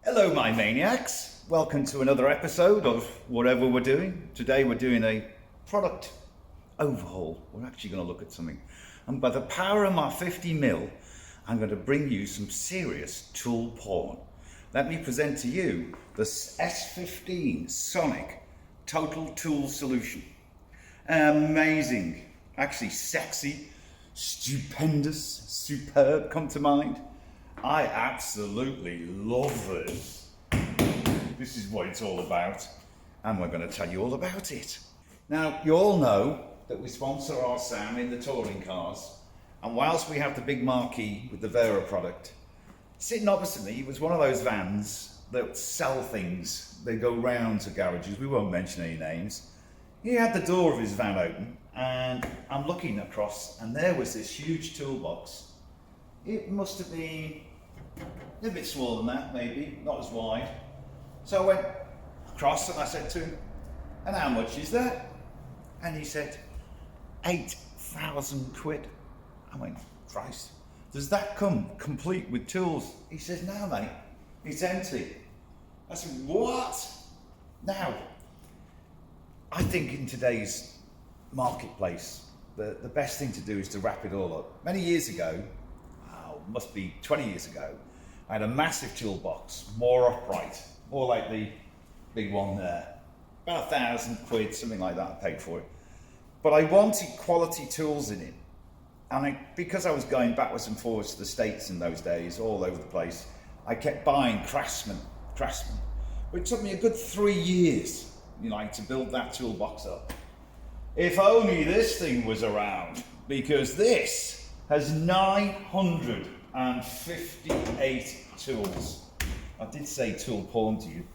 Hello my maniacs, welcome to another episode of whatever we're doing. Today we're doing a product overhaul. We're actually going to look at something, and by the power of my 50mm I'm going to bring you some serious tool porn. Let me present to you the S15 Sonic Total Tool Solution. Amazing, actually sexy, stupendous, superb come to mind. I absolutely love this. This is what it's all about, and we're going to tell you all about it. Now, you all know that we sponsor our Sam in the touring cars, and whilst we have the big marquee with the Vera product, sitting opposite me was one of those vans that sell things. They go round to garages, we won't mention any names. He had the door of his van open, and I'm looking across, and there was this huge toolbox. It must have been a little bit smaller than that, maybe, not as wide. So I went across and I said to him, and how much is that? And he said, 8,000 quid. I went, Christ, does that come complete with tools? He says, no mate, it's empty. I said, what? Now, I think in today's marketplace, the best thing to do is to wrap it all up. Many years ago, must be 20 years ago, I had a massive toolbox, more upright, more like the big one there. About 1,000 quid, something like that, I paid for it. But I wanted quality tools in it. And because I was going backwards and forwards to the States in those days, all over the place, I kept buying Craftsman. But it took me a good 3 years, to build that toolbox up. If only this thing was around, because this has 958 tools. I did say tool porn to you.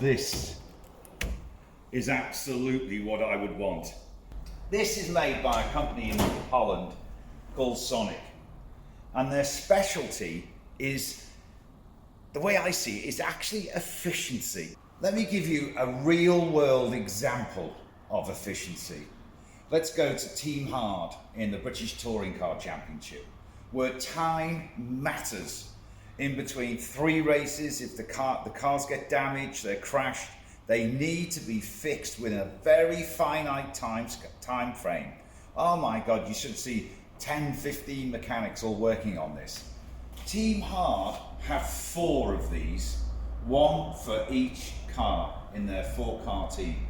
This is absolutely what I would want. This is made by a company in Holland called Sonic, and their specialty is, the way I see it, is actually efficiency. Let me give you a real world example of efficiency. Let's go to Team Hard in the British Touring Car Championship, where time matters. In between 3 races, if the cars get damaged, they're crashed, they need to be fixed within a very finite time frame. Oh my God, you should see 10, 15 mechanics all working on this. Team Hard have 4 of these, 1 for each car in their 4-car team.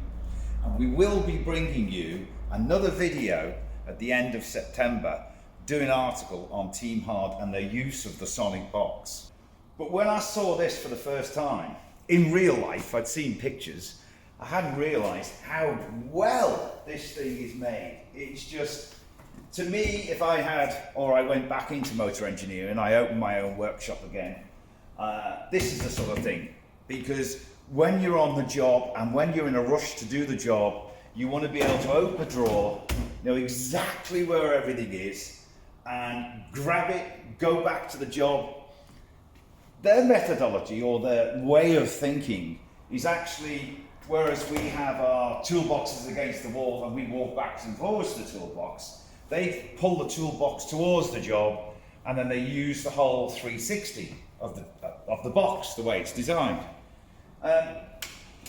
And we will be bringing you another video at the end of September, doing an article on Team Hard and their use of the Sonic box. But when I saw this for the first time, in real life, I'd seen pictures, I hadn't realised how well this thing is made. It's just, to me, if I went back into motor engineering and I opened my own workshop again, this is the sort of thing. Because when you're on the job and when you're in a rush to do the job, you want to be able to open a drawer, know exactly where everything is, and grab it, go back to the job. Their methodology or their way of thinking is actually, whereas we have our toolboxes against the wall and we walk backwards and forwards to the toolbox, they pull the toolbox towards the job and then they use the whole 360 of the box, the way it's designed.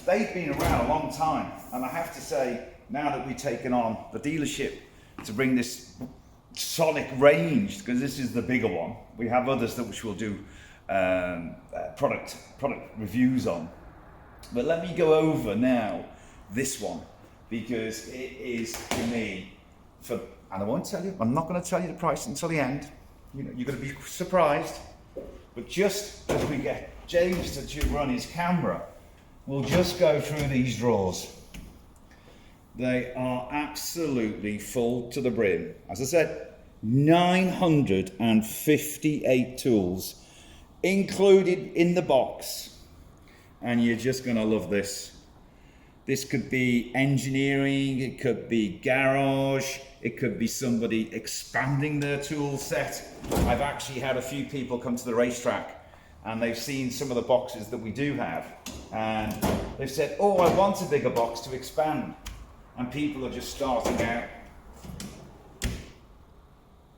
They've been around a long time, and I have to say, now that we've taken on the dealership to bring this Sonic range, because this is the bigger one, we have others which we'll do product reviews on. But let me go over now this one, because it is, to me, and I won't tell you, I'm not going to tell you the price until the end. You're going to be surprised. But just as we get James to run his camera, we'll just go through these drawers. They are absolutely full to the brim. As I said, 958 tools included in the box. And you're just going to love this. This could be engineering, it could be garage, it could be somebody expanding their tool set. I've actually had a few people come to the racetrack and they've seen some of the boxes that we do have, and they've said, oh, I want a bigger box to expand. And people are just starting out.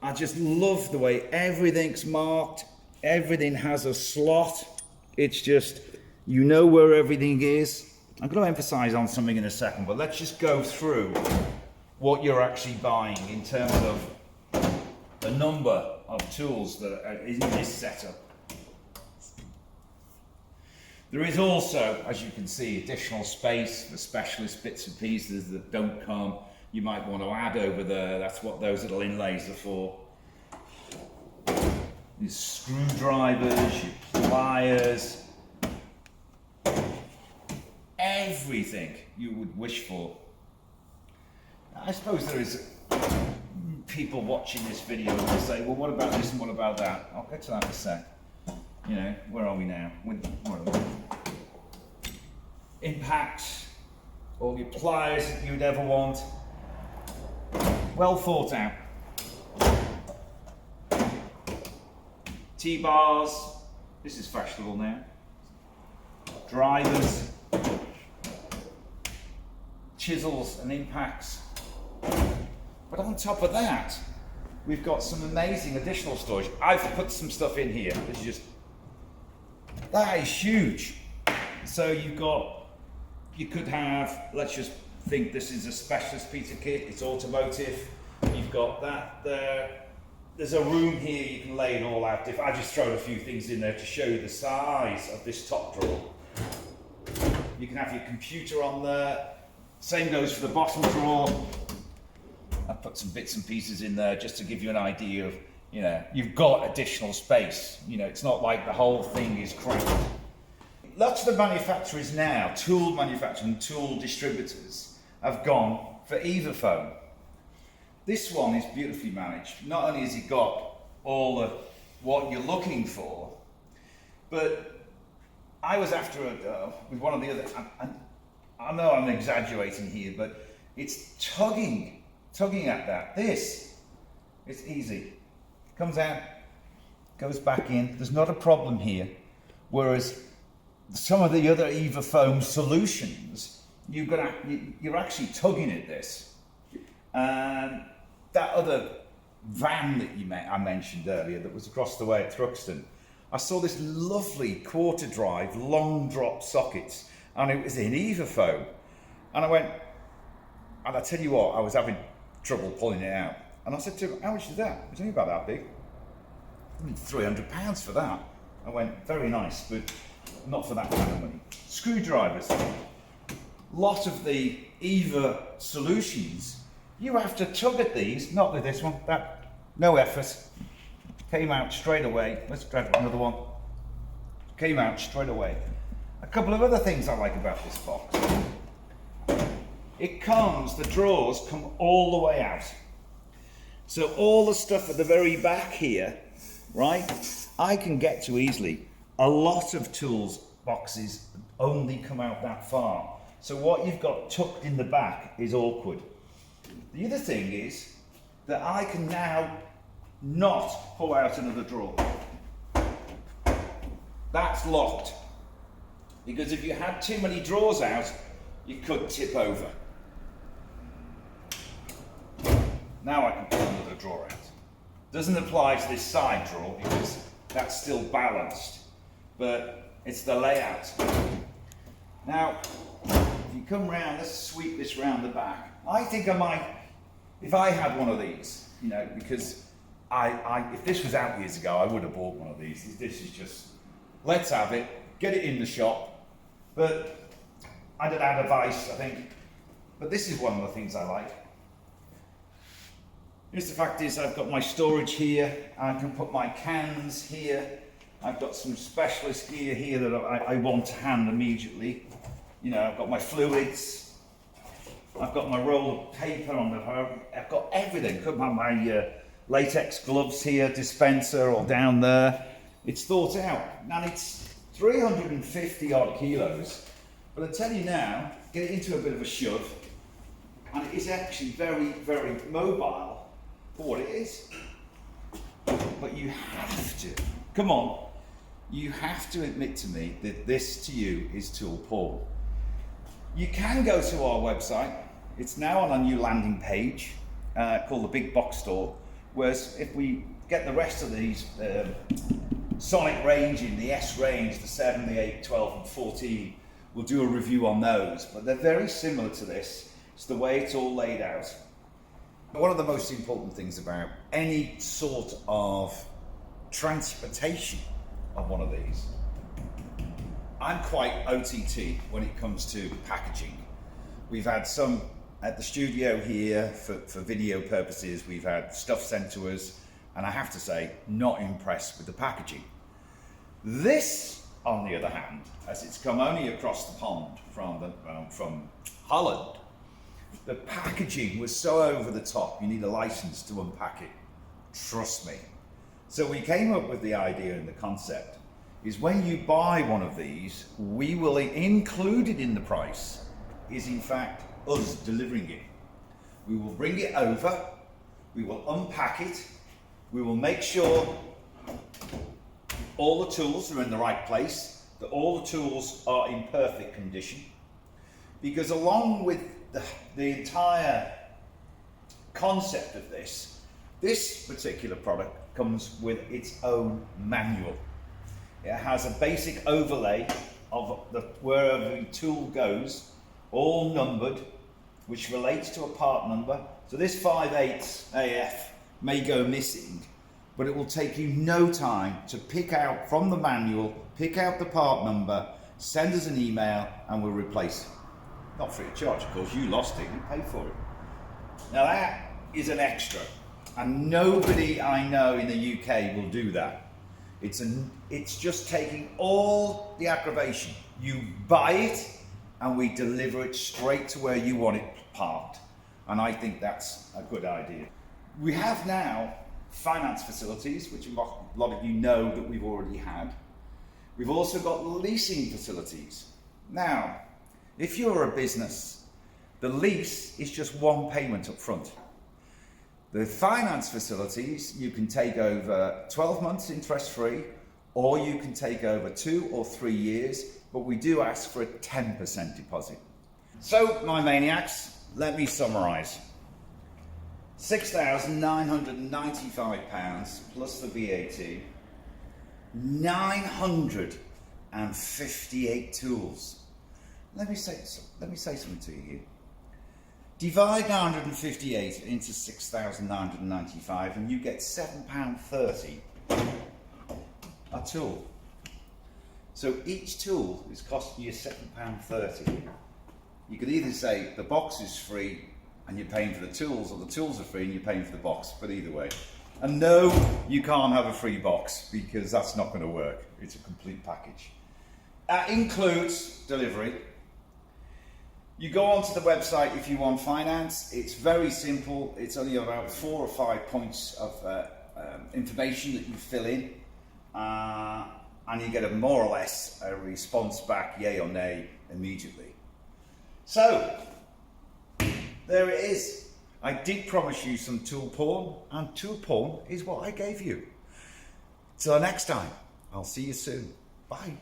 I just love the way everything's marked, everything has a slot, It's just, you know where everything is. I'm going to emphasize on something in a second, but let's just go through what you're actually buying in terms of the number of tools that are in this setup. There is also, as you can see, additional space for specialist bits and pieces that don't come. You might want to add over there. That's what those little inlays are for. These screwdrivers, your pliers, everything you would wish for. I suppose there is people watching this video who will say, well, what about this and what about that? I'll get to that in a sec. You know, where are we now? Impacts, all your pliers that you'd ever want. Well thought out. T-bars, this is fashionable now. Drivers, chisels and impacts. But on top of that, we've got some amazing additional storage. I've put some stuff in here. This is just, that is huge. So you've got, you could have, let's just think this is a specialist piece of kit, it's automotive. You've got that there. There's a room here, you can lay it all out. I just thrown a few things in there to show you the size of this top drawer. You can have your computer on there. Same goes for the bottom drawer. I've put some bits and pieces in there just to give you an idea of, you know, you've got additional space. You know, it's not like the whole thing is cramped. Lots of the manufacturers now, tool manufacturers and tool distributors, have gone for either phone. This one is beautifully managed. Not only has it got all of what you're looking for, but I was after with one of the other, I know I'm exaggerating here, but it's tugging at that. This, it's easy. Comes out, goes back in. There's not a problem here. Whereas some of the other Eva foam solutions, you're actually tugging at this. And that other van that I mentioned earlier that was across the way at Thruxton, I saw this lovely quarter drive, long drop sockets, and it was in Eva foam. And I went, and I tell you what, I was having trouble pulling it out. And I said to him, how much is that? It's only about that big. I mean, £300 for that. I went, very nice, but not for that kind of money. Screwdrivers. Lot of the Eva solutions, you have to tug at these, not with this one, that, no effort. Came out straight away. Let's grab another one. Came out straight away. A couple of other things I like about this box. It comes, the drawers come all the way out. So all the stuff at the very back here, right, I can get to easily. A lot of tools boxes only come out that far. So what you've got tucked in the back is awkward. The other thing is that I can now not pull out another drawer. That's locked. Because if you had too many drawers out, you could tip over. Now I can pull another drawer out. Doesn't apply to this side drawer because that's still balanced, but it's the layout. Now, if you come round, let's sweep this round the back. I think I might, if I had one of these, you know, because if this was out years ago, I would have bought one of these. This is just, let's have it, get it in the shop. But I did add a vice, I think. But this is one of the things I like. Just the fact is I've got my storage here. I can put my cans here. I've got some specialist gear here that I want to hand immediately. You know, I've got my fluids. I've got my roll of paper on the, I've got everything. Could have my latex gloves here, dispenser or down there. It's thought out. And it's 350 odd kilos. But I tell you now, get it into a bit of a shove. And it is actually very, very mobile for what it is. But you have to, come on, you have to admit to me that this to you is tool porn. You can go to our website. It's now on a new landing page called the Big Box Store, whereas if we get the rest of these Sonic ranging, the S range, the 7, the 8, 12 and 14. We'll do a review on those, but they're very similar to this. It's the way it's all laid out. One of the most important things about any sort of transportation of one of these, I'm quite OTT when it comes to packaging. We've had some at the studio here for video purposes. We've had stuff sent to us, and I have to say, not impressed with the packaging. This, on the other hand, as it's come only across the pond from Holland, the packaging was so over the top, you need a license to unpack it. Trust me. So we came up with the idea and the concept is when you buy one of these, we will included in the price is in fact us delivering it. We will bring it over, we will unpack it, we will make sure all the tools are in the right place, that all the tools are in perfect condition, because along with the entire concept of this particular product comes with its own manual. It has a basic overlay of wherever the tool goes, all numbered, which relates to a part number. So this 5/8 AF may go missing, but it will take you no time to pick out from the manual, pick out the part number, send us an email, and we'll replace it. Not free of charge, of course. You lost it, you pay for it. Now that is an extra, and nobody I know in the UK will do that. It's just taking all the aggravation. You buy it, and we deliver it straight to where you want it parked. And I think that's a good idea. We have now finance facilities, which a lot of you know that we've already had. We've also got leasing facilities. Now, if you're a business, the lease is just one payment up front. The finance facilities, you can take over 12 months interest-free, or you can take over 2 or 3 years, but we do ask for a 10% deposit. So, my maniacs, let me summarise. £6,995 plus the VAT, 958 tools. Let me say something to you. Divide 958 into 6,995 and you get £7.30 a tool. So each tool is costing you £7.30. You could either say the box is free and you're paying for the tools, or the tools are free and you're paying for the box, but either way. And no, you can't have a free box because that's not going to work. It's a complete package. That includes delivery. You go onto the website if you want finance. It's very simple. It's only about 4 or 5 points of information that you fill in, and you get a more or less a response back, yay or nay, immediately. So there it is. I did promise you some tool porn, and tool porn is what I gave you. Till next time, I'll see you soon. Bye.